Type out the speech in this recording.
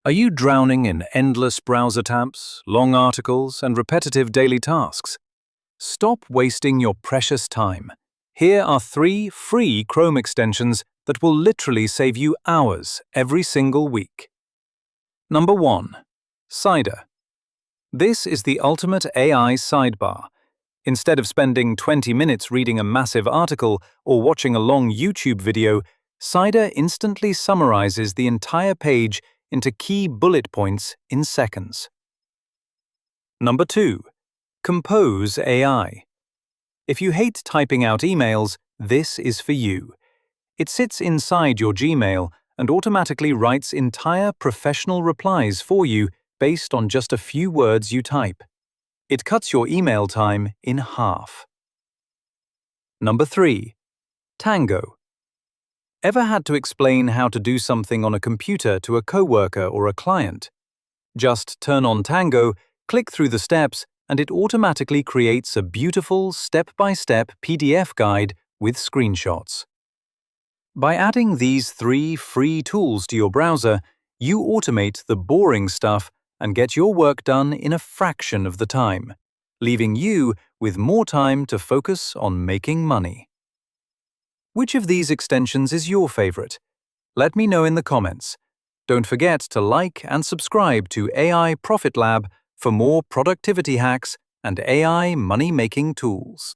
Are you drowning in endless browser tabs, long articles, and repetitive daily tasks? Stop wasting your precious time. Here are 3 free Chrome extensions that will literally save you hours every single week. Number 1. Cider. This is the ultimate AI sidebar. Instead of spending 20 minutes reading a massive article or watching a long YouTube video, Cider instantly summarizes the entire page into key bullet points in seconds. Number 2. Compose AI. If you hate typing out emails, this is for you. It sits inside your Gmail and automatically writes entire professional replies for you based on just a few words you type. It cuts your email time in half. Number 3. Tango. Ever had to explain how to do something on a computer to a coworker or a client? Just turn on Tango, click through the steps, and it automatically creates a beautiful step-by-step PDF guide with screenshots. By adding these 3 free tools to your browser, you automate the boring stuff and get your work done in a fraction of the time, leaving you with more time to focus on making money. Which of these extensions is your favorite? Let me know in the comments. Don't forget to like and subscribe to AI Profit Lab for more productivity hacks and AI money-making tools.